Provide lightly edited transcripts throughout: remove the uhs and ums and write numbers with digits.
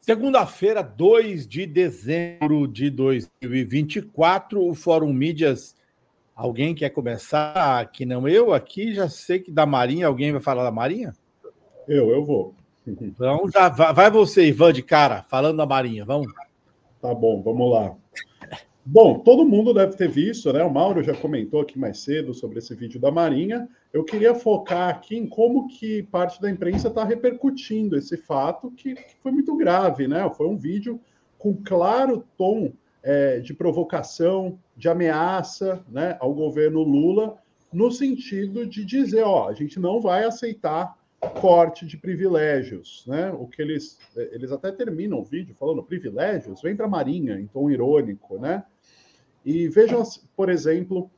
Segunda-feira, 2 de dezembro de 2024, o Fórum Mídias. Alguém quer começar? Que não eu aqui, já sei que da Marinha, alguém vai falar da Marinha? Eu vou. Então, já vai você, Ivan, de cara, falando da Marinha, vamos? Tá bom, vamos lá. Bom, todo mundo deve ter visto, né? O Mauro já comentou aqui mais cedo sobre esse vídeo da Marinha. Eu queria focar aqui em como que parte da imprensa está repercutindo esse fato, que foi muito grave, né? Foi um vídeo com claro tom de provocação, de ameaça, né, ao governo Lula, no sentido de dizer, ó, a gente não vai aceitar corte de privilégios, né? O que eles até terminam o vídeo falando privilégios, vem para a Marinha, em tom irônico, né? E vejam, por exemplo,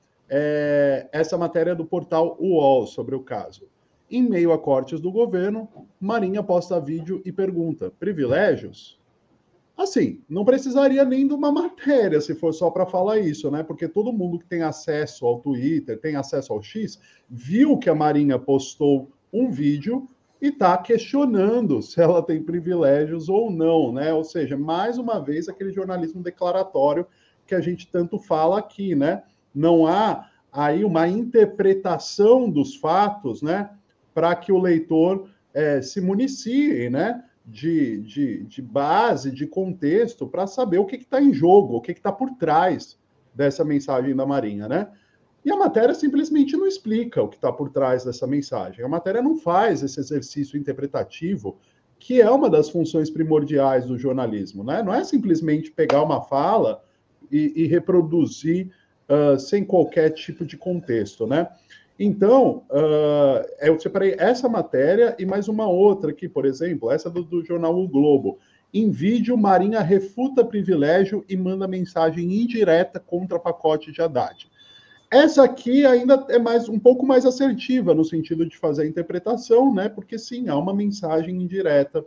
essa matéria do portal UOL sobre o caso. Em meio a cortes do governo, Marinha posta vídeo e pergunta: privilégios? Assim, não precisaria nem de uma matéria se for só para falar isso, né? Porque todo mundo que tem acesso ao Twitter, tem acesso ao X, viu que a Marinha postou um vídeo e está questionando se ela tem privilégios ou não, né? Ou seja, mais uma vez, aquele jornalismo declaratório que a gente tanto fala aqui, né? Não há aí uma interpretação dos fatos, né? Para que o leitor se municie, né? De base, de contexto, para saber o que está em jogo, o que está por trás dessa mensagem da Marinha, né? E a matéria simplesmente não explica o que está por trás dessa mensagem. A matéria não faz esse exercício interpretativo, que é uma das funções primordiais do jornalismo, né? Não é simplesmente pegar uma fala e reproduzir sem qualquer tipo de contexto, né? Então, eu separei essa matéria e mais uma outra aqui, por exemplo, essa do jornal O Globo. Em vídeo, Marinha refuta privilégio e manda mensagem indireta contra pacote de Haddad. Essa aqui ainda é um pouco mais assertiva no sentido de fazer a interpretação, né? Porque sim, há uma mensagem indireta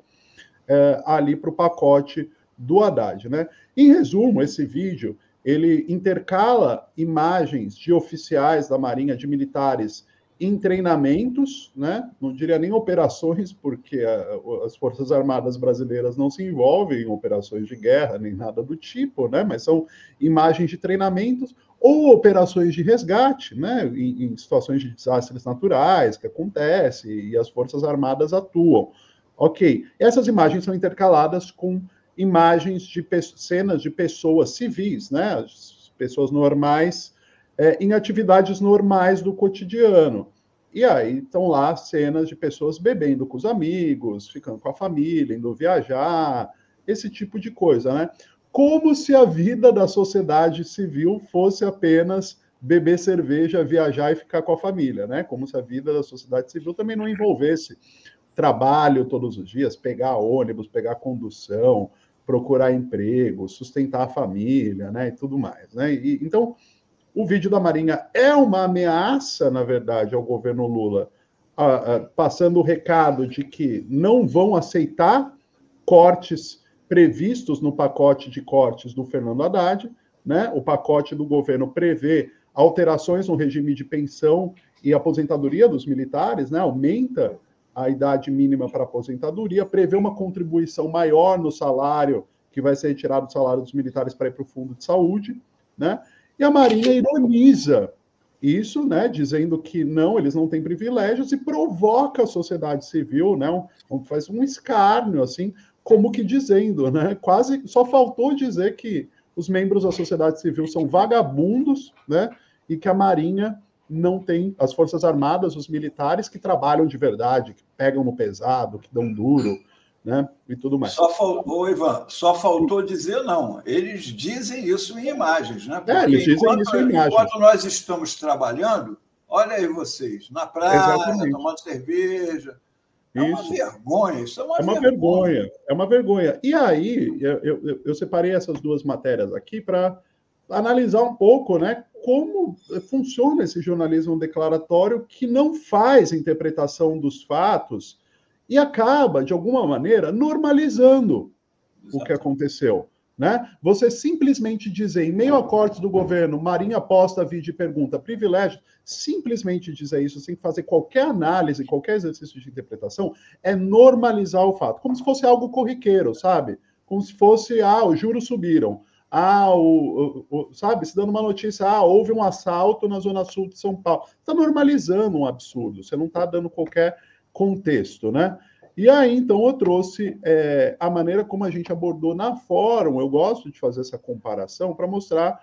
ali para o pacote do Haddad, né? Em resumo, esse vídeo ele intercala imagens de oficiais da Marinha, de militares em treinamentos, né? Não diria nem operações, porque as Forças Armadas brasileiras não se envolvem em operações de guerra, nem nada do tipo, né? Mas são imagens de treinamentos ou operações de resgate, né? Em situações de desastres naturais que acontecem e as Forças Armadas atuam. Ok, essas imagens são intercaladas com imagens de cenas de pessoas civis, né? As pessoas normais em atividades normais do cotidiano. E aí estão lá cenas de pessoas bebendo com os amigos, ficando com a família, indo viajar, esse tipo de coisa, né? Como se a vida da sociedade civil fosse apenas beber cerveja, viajar e ficar com a família, né? Como se a vida da sociedade civil também não envolvesse trabalho todos os dias, pegar ônibus, pegar condução, procurar emprego, sustentar a família, né, e tudo mais, né? Então, o vídeo da Marinha é uma ameaça, na verdade, ao governo Lula, passando o recado de que não vão aceitar cortes previstos no pacote de cortes do Fernando Haddad, né? O pacote do governo prevê alterações no regime de pensão e aposentadoria dos militares, né? Aumenta a idade mínima para aposentadoria, prevê uma contribuição maior no salário, que vai ser retirado do salário dos militares para ir para o fundo de saúde, né? E a Marinha ironiza isso, né, dizendo que não, eles não têm privilégios e provoca a sociedade civil, né, faz um escárnio, assim, como que dizendo, né, quase só faltou dizer que os membros da sociedade civil são vagabundos, né, e que a Marinha não tem as Forças Armadas, os militares que trabalham de verdade, que pegam no pesado, que dão duro, né? E tudo mais. Ivan, só faltou dizer não. Eles dizem isso em imagens, né? Porque eles dizem isso em imagens. Enquanto nós estamos trabalhando, olha aí vocês, na praia, exatamente, tomando cerveja. É uma vergonha, isso é uma vergonha. É uma vergonha. E aí, eu separei essas duas matérias aqui para analisar um pouco, né, como funciona esse jornalismo declaratório que não faz interpretação dos fatos e acaba, de alguma maneira, normalizando o que aconteceu, né? Você simplesmente dizer, em meio a cortes do governo, Marinha posta vídeo e pergunta, privilégio, simplesmente dizer isso sem fazer qualquer análise, qualquer exercício de interpretação, é normalizar o fato, como se fosse algo corriqueiro, sabe? como se fosse, os juros subiram. Sabe, se dando uma notícia, houve um assalto na Zona Sul de São Paulo. Está normalizando um absurdo, você não está dando qualquer contexto, né? E aí, então, eu trouxe a maneira como a gente abordou na Fórum. Eu gosto de fazer essa comparação para mostrar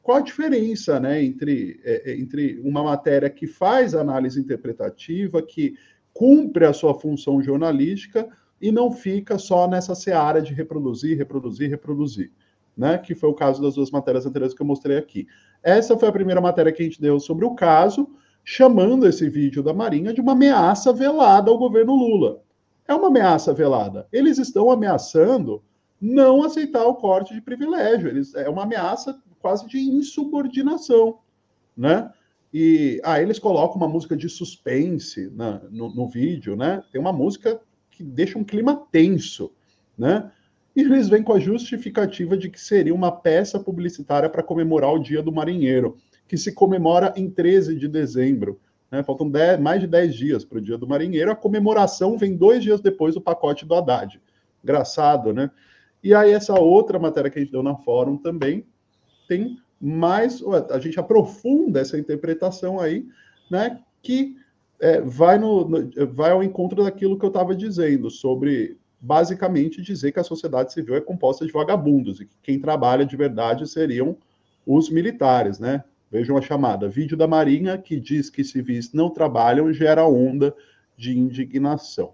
qual a diferença, né, entre uma matéria que faz análise interpretativa, que cumpre a sua função jornalística e não fica só nessa seara de reproduzir, né, que foi o caso das duas matérias anteriores que eu mostrei aqui. Essa foi a primeira matéria que a gente deu sobre o caso, chamando esse vídeo da Marinha de uma ameaça velada ao governo Lula. É uma ameaça velada. Eles estão ameaçando não aceitar o corte de privilégio. É uma ameaça quase de insubordinação, né? E eles colocam uma música de suspense no vídeo, né? Tem uma música que deixa um clima tenso, né? E eles vêm com a justificativa de que seria uma peça publicitária para comemorar o Dia do Marinheiro, que se comemora em 13 de dezembro. Né? Faltam mais de 10 dias para o Dia do Marinheiro. A comemoração vem 2 dias depois do pacote do Haddad. Engraçado, né? E aí essa outra matéria que a gente deu na Fórum também tem mais... A gente aprofunda essa interpretação aí, né? Que vai ao encontro daquilo que eu estava dizendo sobre... basicamente dizer que a sociedade civil é composta de vagabundos e que quem trabalha de verdade seriam os militares, né? Vejam a chamada. Vídeo da Marinha que diz que civis não trabalham gera onda de indignação.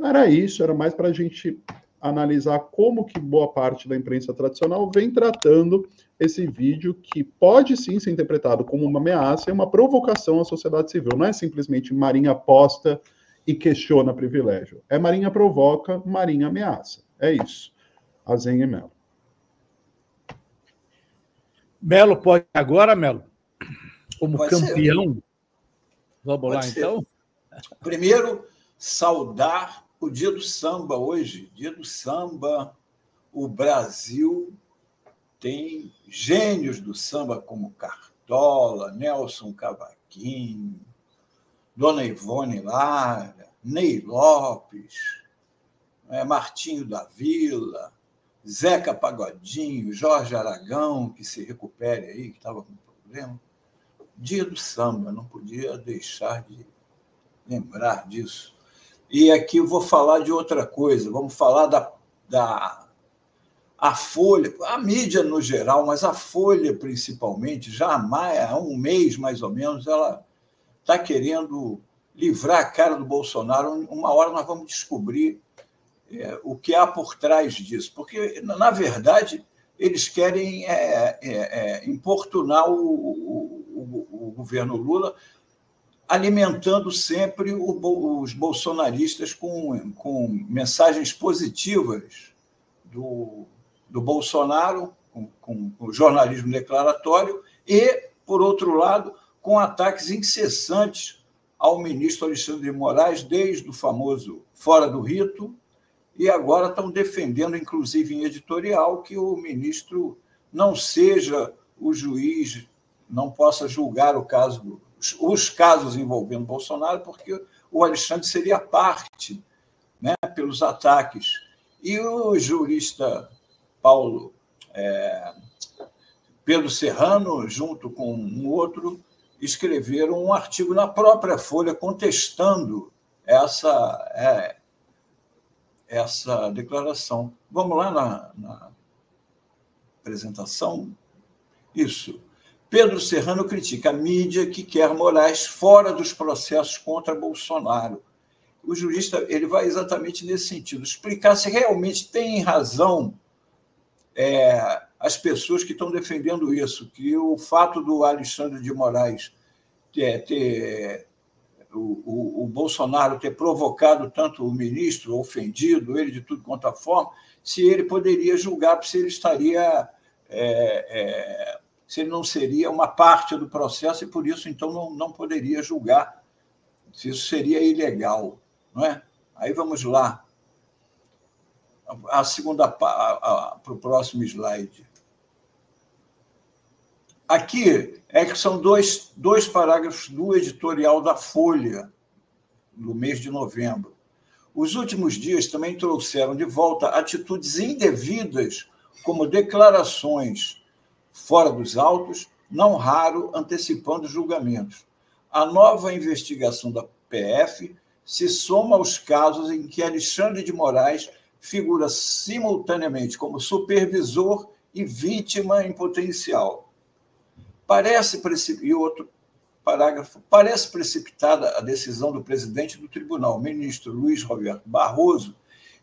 Era isso, era mais para a gente analisar como que boa parte da imprensa tradicional vem tratando esse vídeo que pode sim ser interpretado como uma ameaça e uma provocação à sociedade civil. Não é simplesmente Marinha aposta e questiona privilégio. É Marinha provoca, Marinha ameaça. É isso. Azen e Melo. Melo pode agora, Melo? Como pode campeão? Ser. Vamos pode lá, ser. então? Primeiro, saudar o Dia do Samba hoje. Dia do Samba. O Brasil tem gênios do samba como Cartola, Nelson Cavaquinho, Dona Ivone Lara, Ney Lopes, Martinho da Vila, Zeca Pagodinho, Jorge Aragão, que se recupere aí, que estava com problema. Dia do Samba, não podia deixar de lembrar disso. E aqui eu vou falar de outra coisa, vamos falar a Folha, a mídia no geral, mas a Folha principalmente, já há um mês mais ou menos, ela está querendo livrar a cara do Bolsonaro. Uma hora nós vamos descobrir o que há por trás disso, porque, na verdade, eles querem importunar o governo Lula, alimentando sempre os bolsonaristas com mensagens positivas do Bolsonaro, com o jornalismo declaratório, e, por outro lado, com ataques incessantes ao ministro Alexandre de Moraes, desde o famoso Fora do Rito, e agora estão defendendo, inclusive em editorial, que o ministro não seja o juiz, não possa julgar os casos envolvendo Bolsonaro, porque o Alexandre seria parte, né, pelos ataques. E o jurista Pedro Serrano, junto com um outro, escreveram um artigo na própria Folha contestando essa declaração. Vamos lá na apresentação? Isso. Pedro Serrano critica a mídia que quer Moraes fora dos processos contra Bolsonaro. O jurista ele vai exatamente nesse sentido, explicar se realmente tem razão as pessoas que estão defendendo isso, que o fato do Alexandre de Moraes o Bolsonaro ter provocado tanto o ministro, ofendido ele de tudo quanto a forma, se ele poderia julgar se ele estaria... se ele não seria uma parte do processo e, por isso, então, não poderia julgar se isso seria ilegal. Não é? Aí vamos lá. A segunda, para o próximo slide. Aqui que são dois parágrafos do editorial da Folha, no mês de novembro. Os últimos dias também trouxeram de volta atitudes indevidas, como declarações fora dos autos, não raro antecipando julgamentos. A nova investigação da PF se soma aos casos em que Alexandre de Moraes figura simultaneamente como supervisor e vítima em potencial. E outro parágrafo. Parece precipitada a decisão do presidente do tribunal, ministro Luiz Roberto Barroso,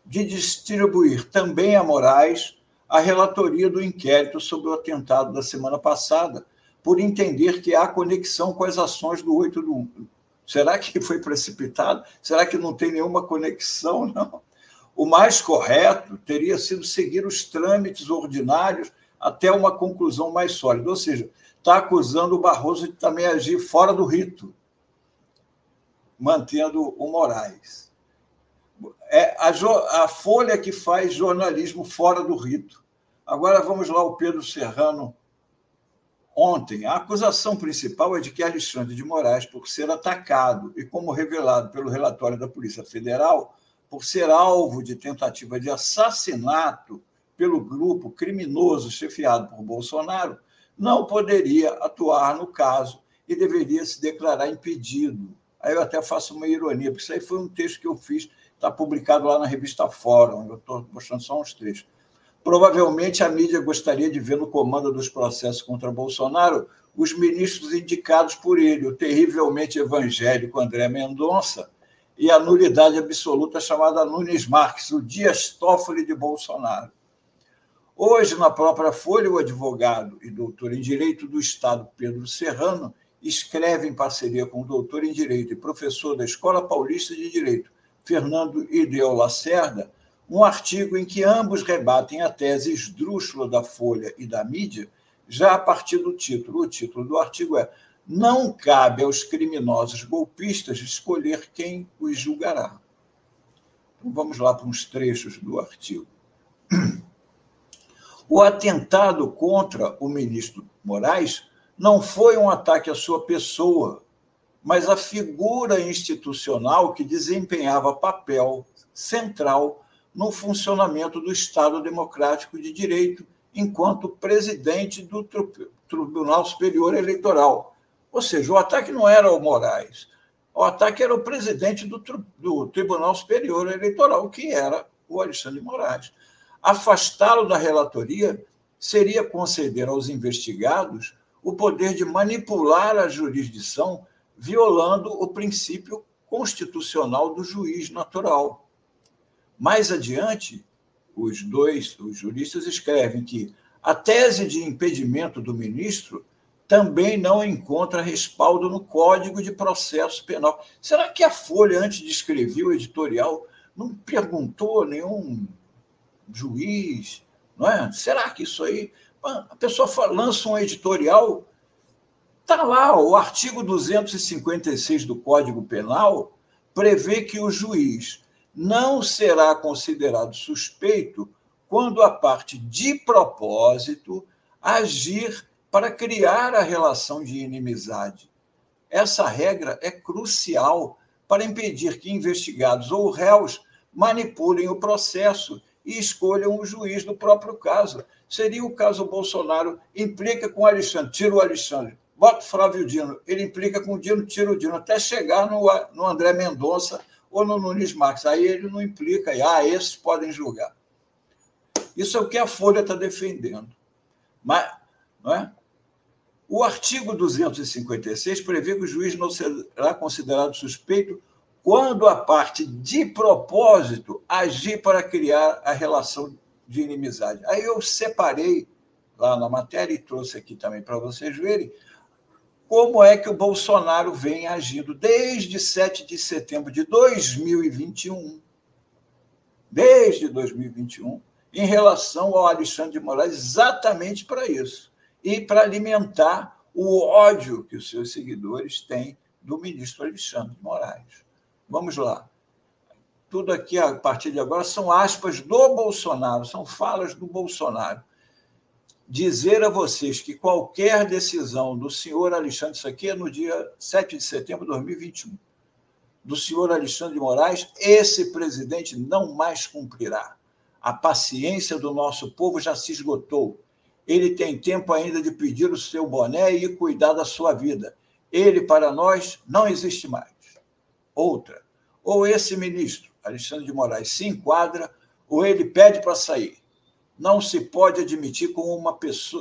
de distribuir também a Moraes a relatoria do inquérito sobre o atentado da semana passada, por entender que há conexão com as ações do 8 do 1. Será que foi precipitado? Será que não tem nenhuma conexão? Não. O mais correto teria sido seguir os trâmites ordinários até uma conclusão mais sólida, ou seja, está acusando o Barroso de também agir fora do rito, mantendo o Moraes. É a Folha que faz jornalismo fora do rito. Agora vamos lá, o Pedro Serrano. Ontem, a acusação principal é de que Alexandre de Moraes, por ser atacado e, como revelado pelo relatório da Polícia Federal, por ser alvo de tentativa de assassinato pelo grupo criminoso chefiado por Bolsonaro, não poderia atuar no caso e deveria se declarar impedido. Aí eu até faço uma ironia, porque isso aí foi um texto que eu fiz, está publicado lá na revista Fórum, eu estou mostrando só uns trechos. Provavelmente a mídia gostaria de ver no comando dos processos contra Bolsonaro os ministros indicados por ele, o terrivelmente evangélico André Mendonça e a nulidade absoluta chamada Nunes Marques, o Dias Toffoli de Bolsonaro. Hoje, na própria Folha, o advogado e doutor em Direito do Estado, Pedro Serrano, escreve em parceria com o doutor em Direito e professor da Escola Paulista de Direito, Fernando Ideu Lacerda, um artigo em que ambos rebatem a tese esdrúxula da Folha e da mídia, já a partir do título. O título do artigo é: não cabe aos criminosos golpistas escolher quem os julgará. Então, vamos lá para uns trechos do artigo. O atentado contra o ministro Moraes não foi um ataque à sua pessoa, mas à figura institucional que desempenhava papel central no funcionamento do Estado Democrático de Direito enquanto presidente do Tribunal Superior Eleitoral. Ou seja, o ataque não era o Moraes, o ataque era o presidente do Tribunal Superior Eleitoral, que era o Alexandre de Moraes. Afastá-lo da relatoria seria conceder aos investigados o poder de manipular a jurisdição, violando o princípio constitucional do juiz natural. Mais adiante, os juristas escrevem que a tese de impedimento do ministro também não encontra respaldo no Código de Processo Penal. Será que a Folha, antes de escrever o editorial, não perguntou a nenhum juiz? Não é? Será que isso aí... A pessoa lança um editorial, está lá, o artigo 256 do Código Penal prevê que o juiz não será considerado suspeito quando a parte de propósito agir para criar a relação de inimizade. Essa regra é crucial para impedir que investigados ou réus manipulem o processo e escolham o juiz do próprio caso. Seria o caso Bolsonaro, implica com o Alexandre, tira o Alexandre, bota o Flávio Dino, ele implica com o Dino, tira o Dino, até chegar no André Mendonça ou no Nunes Marques. Aí ele não implica, esses podem julgar. Isso é o que a Folha está defendendo. Mas, não é? O artigo 256 prevê que o juiz não será considerado suspeito quando a parte de propósito agir para criar a relação de inimizade. Aí eu separei lá na matéria e trouxe aqui também para vocês verem como é que o Bolsonaro vem agindo desde 7 de setembro de 2021, em relação ao Alexandre de Moraes, exatamente para isso, e para alimentar o ódio que os seus seguidores têm do ministro Alexandre de Moraes. Vamos lá. Tudo aqui, a partir de agora, são aspas do Bolsonaro, são falas do Bolsonaro. Dizer a vocês que qualquer decisão do senhor Alexandre, isso aqui é no dia 7 de setembro de 2021, do senhor Alexandre de Moraes, esse presidente não mais cumprirá. A paciência do nosso povo já se esgotou. Ele tem tempo ainda de pedir o seu boné e cuidar da sua vida. Ele, para nós, não existe mais. Outra, ou esse ministro, Alexandre de Moraes, se enquadra, ou ele pede para sair. Não se pode admitir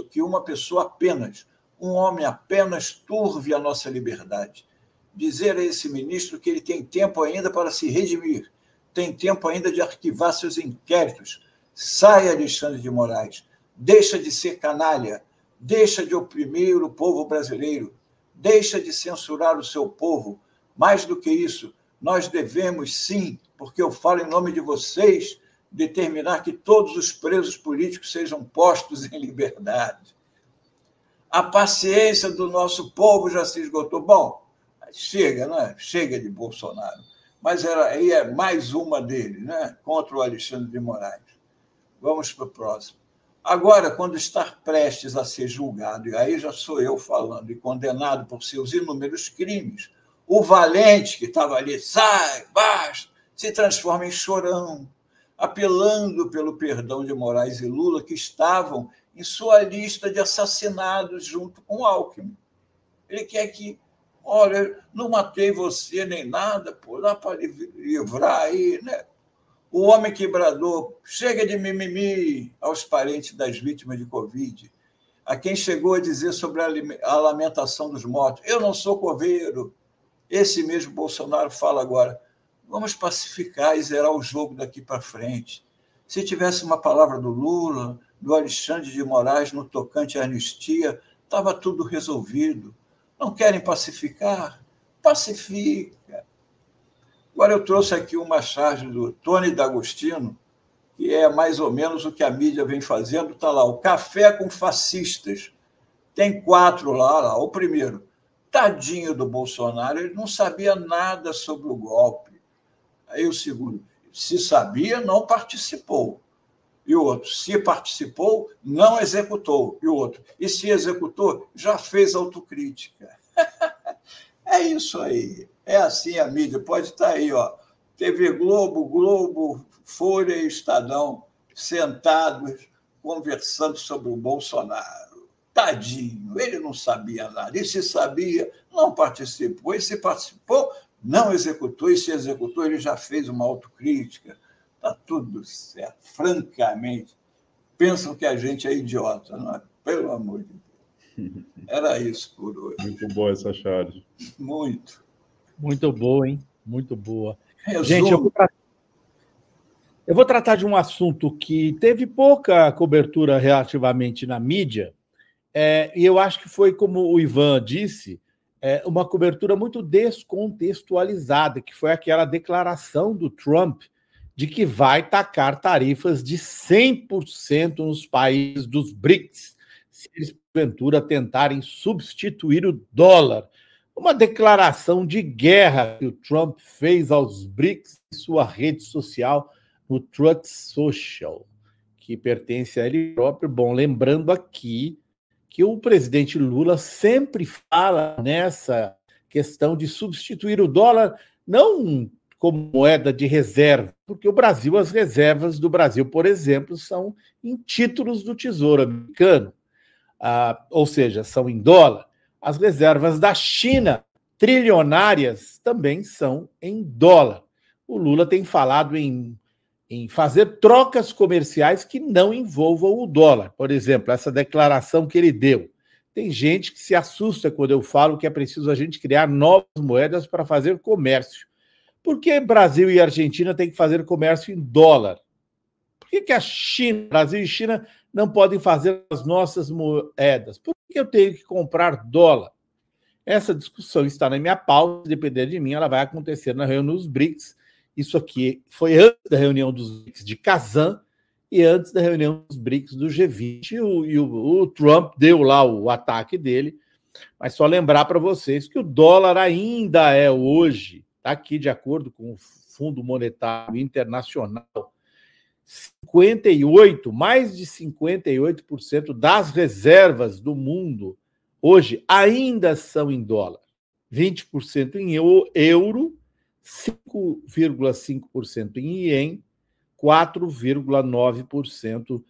que uma pessoa apenas, um homem apenas, turve a nossa liberdade. Dizer a esse ministro que ele tem tempo ainda para se redimir, tem tempo ainda de arquivar seus inquéritos. Sai, Alexandre de Moraes, deixa de ser canalha, deixa de oprimir o povo brasileiro, deixa de censurar o seu povo. Mais do que isso, nós devemos, sim, porque eu falo em nome de vocês, determinar que todos os presos políticos sejam postos em liberdade. A paciência do nosso povo já se esgotou. Bom, chega, né? Chega de Bolsonaro. Mas aí é mais uma dele, né? Contra o Alexandre de Moraes. Vamos para o próximo. Agora, quando estar prestes a ser julgado, e aí já sou eu falando, e condenado por seus inúmeros crimes, o valente que estava ali, sai, basta, se transforma em chorão, apelando pelo perdão de Moraes e Lula, que estavam em sua lista de assassinados junto com Alckmin. Ele quer que, olha, não matei você nem nada, pô, dá para livrar aí, né? O homem que bradou, chega de mimimi aos parentes das vítimas de Covid, a quem chegou a dizer sobre a lamentação dos mortos, eu não sou coveiro. Esse mesmo Bolsonaro fala agora, vamos pacificar e zerar o jogo daqui para frente. Se tivesse uma palavra do Lula, do Alexandre de Moraes no tocante à anistia, estava tudo resolvido. Não querem pacificar? Pacifica. Agora eu trouxe aqui uma charge do Tony D'Agostino, que é mais ou menos o que a mídia vem fazendo. Está lá, o café com fascistas. Tem 4 lá. O primeiro, tadinho do Bolsonaro, ele não sabia nada sobre o golpe. Aí o segundo, se sabia, não participou. E o outro, se participou, não executou. E o outro, e se executou, já fez autocrítica. É isso aí. É assim a mídia. Pode estar aí, ó. TV Globo, Folha e Estadão sentados conversando sobre o Bolsonaro. Tadinho, ele não sabia nada. E se sabia, não participou. E se participou, não executou. E se executou, ele já fez uma autocrítica. Está tudo certo. Francamente, pensam que a gente é idiota, não é? Pelo amor de Deus. Era isso por hoje. Muito boa essa charge. Muito. Muito boa, hein? Muito boa. Resumo. Gente, eu vou tratar de um assunto que teve pouca cobertura relativamente na mídia, e eu acho que foi, como o Ivan disse, uma cobertura muito descontextualizada, que foi aquela declaração do Trump de que vai tacar tarifas de 100% nos países dos BRICS, se eles, porventura, tentarem substituir o dólar. Uma declaração de guerra que o Trump fez aos BRICS em sua rede social, no Truth Social, que pertence a ele próprio. Bom, lembrando aqui que o presidente Lula sempre fala nessa questão de substituir o dólar, não como moeda de reserva, porque o Brasil, as reservas do Brasil, por exemplo, são em títulos do Tesouro Americano, ou seja, são em dólar. As reservas da China, trilionárias, também são em dólar. O Lula tem falado em fazer trocas comerciais que não envolvam o dólar. Por exemplo, essa declaração que ele deu. Tem gente que se assusta quando eu falo que é preciso a gente criar novas moedas para fazer comércio. Por que Brasil e Argentina têm que fazer comércio em dólar? Por que a China, Brasil e China não podem fazer as nossas moedas? Por que eu tenho que comprar dólar? Essa discussão está na minha pauta, se depender de mim, ela vai acontecer na reunião dos BRICS. Isso aqui foi antes da reunião dos BRICS de Kazan e antes da reunião dos BRICS do G20. O Trump deu lá o ataque dele, mas só lembrar para vocês que o dólar ainda é hoje, está aqui de acordo com o Fundo Monetário Internacional, mais de 58% das reservas do mundo hoje ainda são em dólar. 20% em euro, 5,5% em ien, 4,9%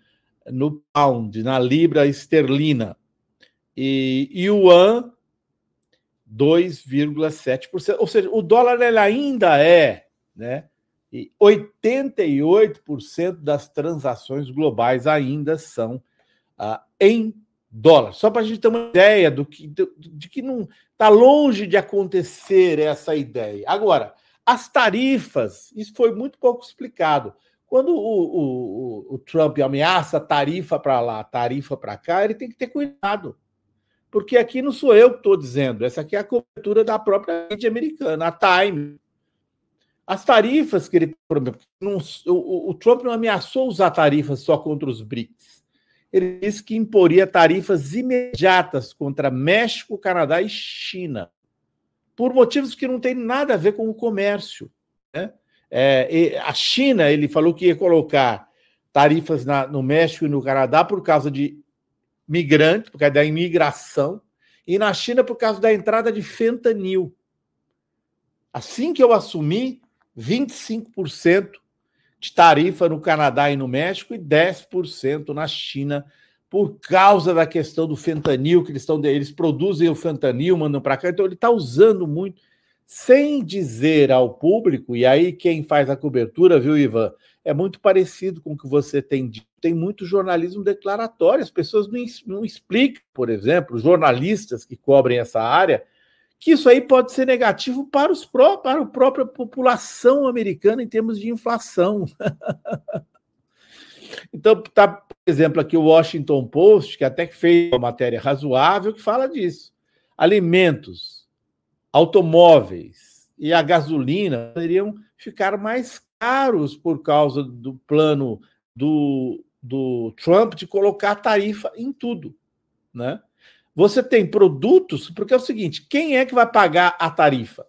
no pound, na libra esterlina. E yuan, 2,7%. Ou seja, o dólar ele ainda é, né? E 88% das transações globais ainda são em dólar. Só para a gente ter uma ideia de que não está longe de acontecer essa ideia. Agora, as tarifas, isso foi muito pouco explicado. Quando o Trump ameaça tarifa para lá, tarifa para cá, ele tem que ter cuidado. Porque aqui não sou eu que estou dizendo, essa aqui é a cobertura da própria mídia americana, a Time. As tarifas que ele prometeu, o Trump não ameaçou usar tarifas só contra os BRICS. Ele disse que imporia tarifas imediatas contra México, Canadá e China, por motivos que não têm nada a ver com o comércio, né? A China, ele falou que ia colocar tarifas no México e no Canadá por causa de migrantes, por causa da imigração, e na China por causa da entrada de fentanil. Assim que eu assumi, 25% de tarifa no Canadá e no México e 10% na China, por causa da questão do fentanil, que eles produzem o fentanil, mandam para cá, então ele está usando muito, sem dizer ao público, e aí quem faz a cobertura, viu, Ivan, é muito parecido com o que você tem dito, tem muito jornalismo declaratório, as pessoas não explicam, por exemplo, jornalistas que cobrem essa área, que isso aí pode ser negativo para a própria população americana em termos de inflação. Então, tá, por exemplo, aqui o Washington Post, que até que fez uma matéria razoável, que fala disso. Alimentos, automóveis e a gasolina poderiam ficar mais caros por causa do plano do Trump de colocar tarifa em tudo, né? Você tem produtos, porque é o seguinte, quem é que vai pagar a tarifa?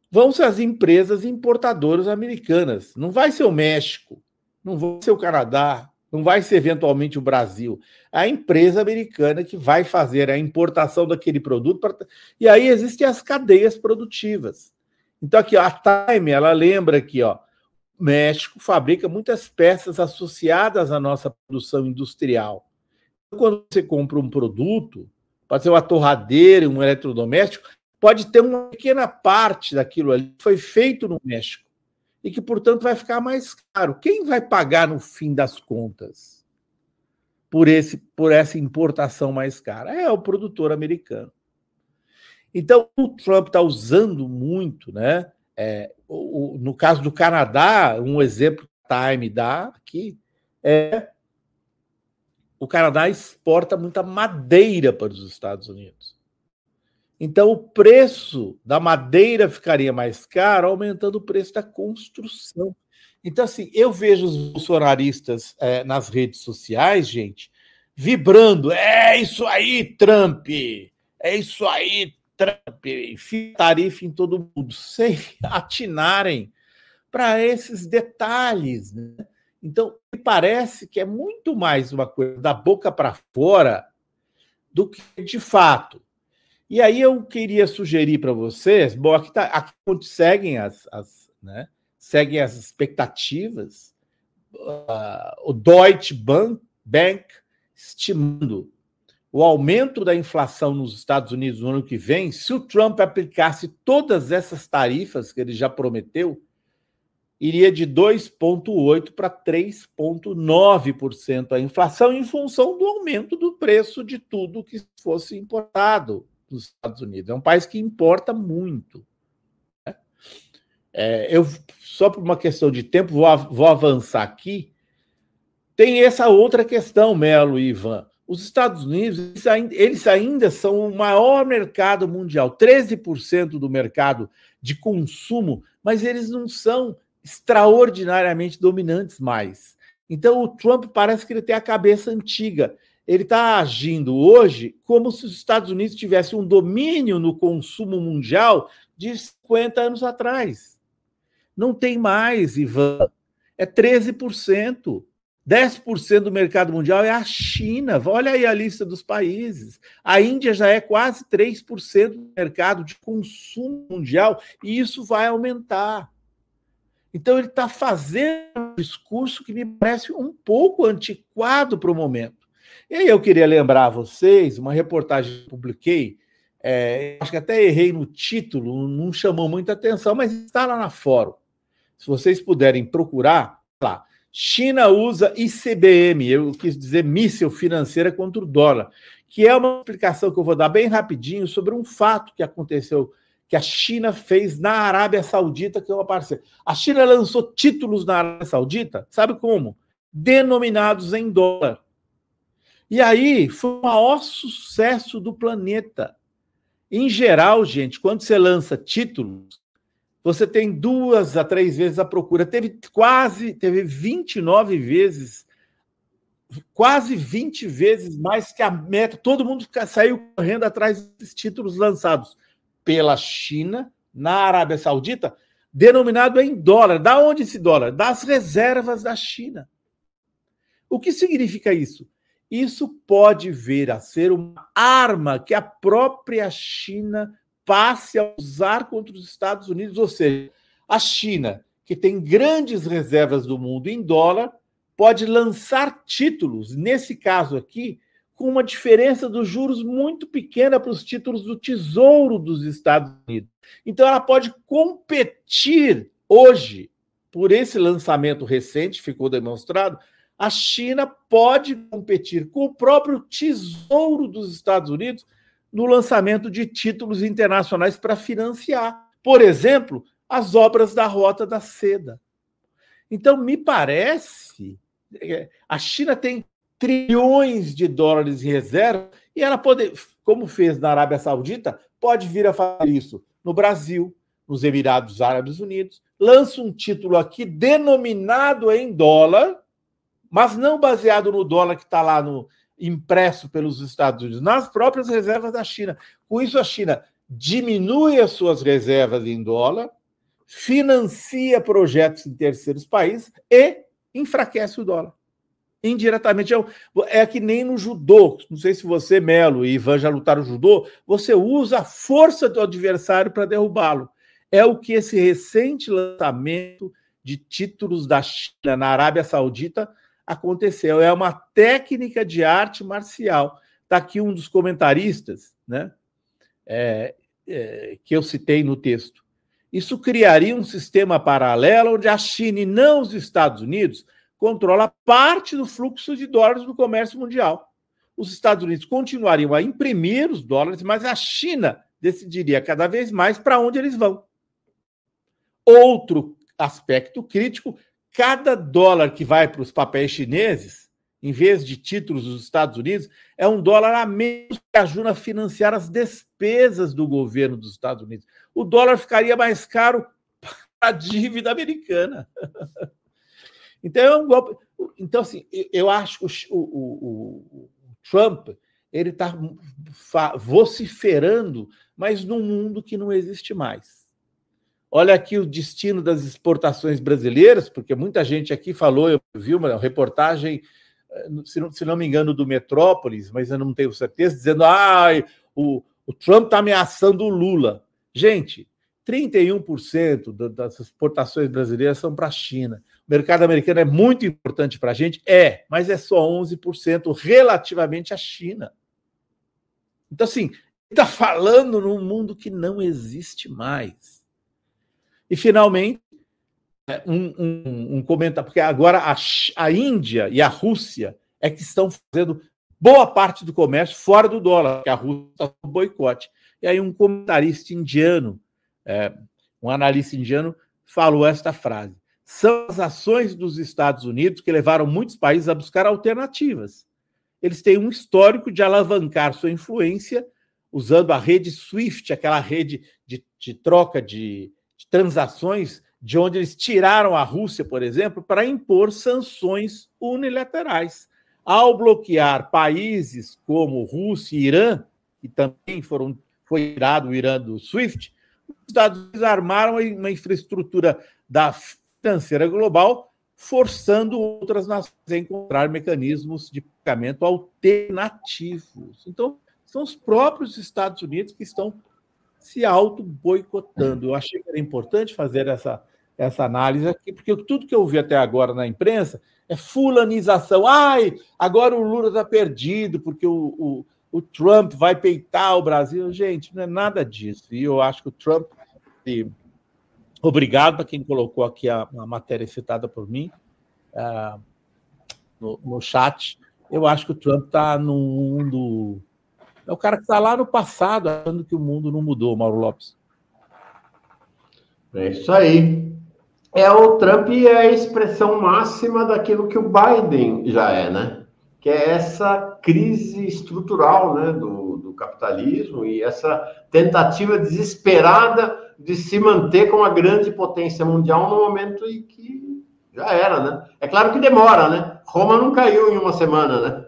Vão ser as empresas importadoras americanas. Não vai ser o México, não vai ser o Canadá, não vai ser eventualmente o Brasil. É a empresa americana que vai fazer a importação daquele produto. E aí existem as cadeias produtivas. Então aqui, ó, a Time, ela lembra que o México fabrica muitas peças associadas à nossa produção industrial. Quando você compra um produto, pode ser uma torradeira, um eletrodoméstico, pode ter uma pequena parte daquilo ali que foi feito no México e que, portanto, vai ficar mais caro. Quem vai pagar no fim das contas por essa importação mais cara? É o produtor americano. Então, o Trump está usando muito, né? No caso do Canadá, um exemplo que a Time dá aqui o Canadá exporta muita madeira para os Estados Unidos. Então, o preço da madeira ficaria mais caro, aumentando o preço da construção. Então, assim, eu vejo os bolsonaristas nas redes sociais, gente, vibrando. É isso aí, Trump! É isso aí, Trump! Enfim, tarifa em todo mundo, sem atinarem para esses detalhes, né? Então, me parece que é muito mais uma coisa da boca para fora do que de fato. E aí eu queria sugerir para vocês, bom, aqui seguem seguem as expectativas, o Deutsche Bank estimando o aumento da inflação nos Estados Unidos no ano que vem, se o Trump aplicasse todas essas tarifas que ele já prometeu, iria de 2,8% para 3,9% a inflação em função do aumento do preço de tudo que fosse importado nos Estados Unidos. É um país que importa muito, né? Eu, só por uma questão de tempo, vou avançar aqui. Tem essa outra questão, Melo e Ivan. Os Estados Unidos, eles ainda são o maior mercado mundial, 13% do mercado de consumo, mas eles não são extraordinariamente dominantes mais. Então, o Trump parece que ele tem a cabeça antiga. Ele está agindo hoje como se os Estados Unidos tivessem um domínio no consumo mundial de 50 anos atrás. Não tem mais, Ivan. É 13%. 10% do mercado mundial é a China. Olha aí a lista dos países. A Índia já é quase 3% do mercado de consumo mundial e isso vai aumentar. Então, ele está fazendo um discurso que me parece um pouco antiquado para o momento. E aí eu queria lembrar a vocês uma reportagem que eu publiquei, acho que até errei no título, não chamou muita atenção, mas está lá na Fórum. Se vocês puderem procurar, lá. China usa ICBM, eu quis dizer míssil financeira contra o dólar, que é uma explicação que eu vou dar bem rapidinho sobre um fato que aconteceu, que a China fez na Arábia Saudita, que é uma parceira. A China lançou títulos na Arábia Saudita, sabe como? Denominados em dólar. E aí foi o maior sucesso do planeta. Em geral, gente, quando você lança títulos, você tem 2 a 3 vezes a procura. Teve 29 vezes, quase 20 vezes mais que a meta. Todo mundo saiu correndo atrás desses títulos lançados pela China, na Arábia Saudita, denominado em dólar. Da onde esse dólar? Das reservas da China. O que significa isso? Isso pode vir a ser uma arma que a própria China passe a usar contra os Estados Unidos, ou seja, a China, que tem grandes reservas do mundo em dólar, pode lançar títulos, nesse caso aqui, com uma diferença dos juros muito pequena para os títulos do Tesouro dos Estados Unidos. Então, ela pode competir hoje, por esse lançamento recente, ficou demonstrado, a China pode competir com o próprio Tesouro dos Estados Unidos no lançamento de títulos internacionais para financiar, por exemplo, as obras da Rota da Seda. Então, me parece, a China tem trilhões de dólares em reserva e ela pode, como fez na Arábia Saudita, pode vir a fazer isso no Brasil, nos Emirados Árabes Unidos, lança um título aqui denominado em dólar, mas não baseado no dólar que está lá impresso pelos Estados Unidos, nas próprias reservas da China. Com isso, a China diminui as suas reservas em dólar, financia projetos em terceiros países e enfraquece o dólar. Indiretamente. É que nem no judô. Não sei se você, Melo e Ivan, já lutaram no judô. Você usa a força do adversário para derrubá-lo. É o que esse recente lançamento de títulos da China na Arábia Saudita aconteceu. É uma técnica de arte marcial. Está aqui um dos comentaristas, né, que eu citei no texto. Isso criaria um sistema paralelo onde a China e não os Estados Unidos controla parte do fluxo de dólares do comércio mundial. Os Estados Unidos continuariam a imprimir os dólares, mas a China decidiria cada vez mais para onde eles vão. Outro aspecto crítico: cada dólar que vai para os papéis chineses, em vez de títulos dos Estados Unidos, é um dólar a menos que ajuda a financiar as despesas do governo dos Estados Unidos. O dólar ficaria mais caro para a dívida americana. Então, é um golpe. Então, assim, eu acho que o Trump ele está vociferando, mas num mundo que não existe mais. Olha aqui o destino das exportações brasileiras, porque muita gente aqui falou, eu vi uma reportagem, se não me engano, do Metrópolis, mas eu não tenho certeza, dizendo o Trump está ameaçando o Lula. Gente, 31% das exportações brasileiras são para a China. O mercado americano é muito importante para a gente? Mas é só 11% relativamente à China. Então, assim, está falando num mundo que não existe mais. E, finalmente, um comentário, porque agora a Índia e a Rússia é que estão fazendo boa parte do comércio fora do dólar, que a Rússia está no boicote. E aí um comentarista indiano, um analista indiano, falou esta frase: são as ações dos Estados Unidos que levaram muitos países a buscar alternativas. Eles têm um histórico de alavancar sua influência usando a rede SWIFT, aquela rede de troca de transações, de onde eles tiraram a Rússia, por exemplo, para impor sanções unilaterais. Ao bloquear países como Rússia e Irã, que também foi tirado o Irã do SWIFT, os Estados Unidos armaram uma infraestrutura financeira global forçando outras nações a encontrar mecanismos de pagamento alternativos. Então, são os próprios Estados Unidos que estão se auto-boicotando. Eu achei que era importante fazer essa análise aqui, porque tudo que eu vi até agora na imprensa é fulanização. Ai, agora o Lula está perdido, porque o Trump vai peitar o Brasil. Gente, não é nada disso. E eu acho que o Trump... Obrigado para quem colocou aqui a matéria citada por mim no chat. Eu acho que o Trump está no mundo... É o cara que está lá no passado, achando que o mundo não mudou, Mauro Lopes. É isso aí. O Trump é a expressão máxima daquilo que o Biden já é, né? Que é essa crise estrutural, né, do capitalismo e essa tentativa desesperada de se manter como a grande potência mundial no momento em que já era, né? É claro que demora, né? Roma não caiu em uma semana, né?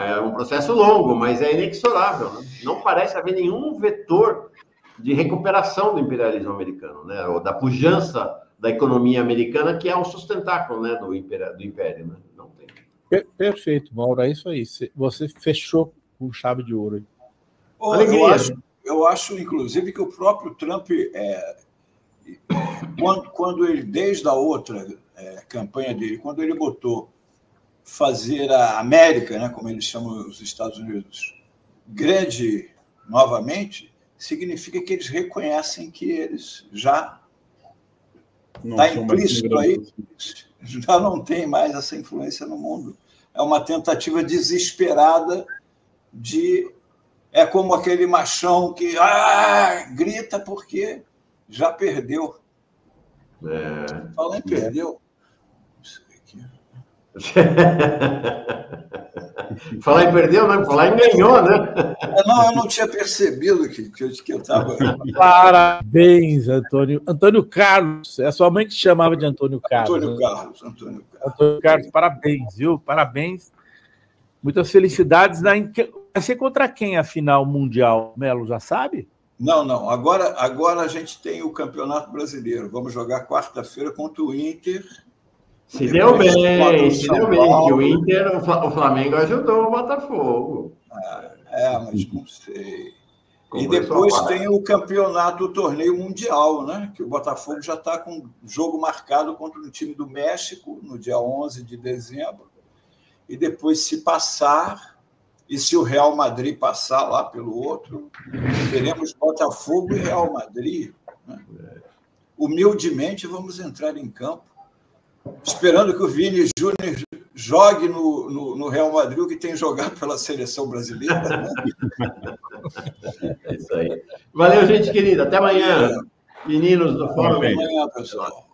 É um processo longo, mas é inexorável, né? Não parece haver nenhum vetor de recuperação do imperialismo americano, né? Ou da pujança da economia americana, que é um sustentáculo, né, do império, né? Não tem. Perfeito, Mauro, é isso aí. Você fechou com chave de ouro aí. Eu acho, inclusive, que o próprio Trump, quando ele, desde a outra campanha dele, quando ele botou fazer a América, né, como eles chamam os Estados Unidos, grande novamente, significa que eles reconhecem que eles já está implícito aí, já não tem mais essa influência no mundo. É uma tentativa desesperada de... É como aquele machão que grita porque já perdeu. Falando em perdeu. Falar em perdeu, né? Falar em ganhou, né? Não, eu não tinha percebido que eu estava... Parabéns, Antônio. Antônio Carlos. É sua mãe que chamava de Antônio Carlos. Antônio Carlos, parabéns, viu? Parabéns. Muitas felicidades. Vai ser contra quem a final mundial? Melo, já sabe? Não. Agora a gente tem o Campeonato Brasileiro. Vamos jogar quarta-feira contra o Inter. Se deu bem. Que o Inter, o Flamengo ajudou o Botafogo. Mas não sei. E depois tem o campeonato, o torneio mundial, né? Que o Botafogo já está com jogo marcado contra o time do México no dia 11 de dezembro. E depois, se passar, e se o Real Madrid passar lá pelo outro, teremos Botafogo e Real Madrid. Né? Humildemente, vamos entrar em campo, esperando que o Vini Júnior jogue no Real Madrid, o que tem jogado pela seleção brasileira. Né? É isso aí. Valeu, gente querida. Até amanhã, meninos do Fórum. Até amanhã, pessoal.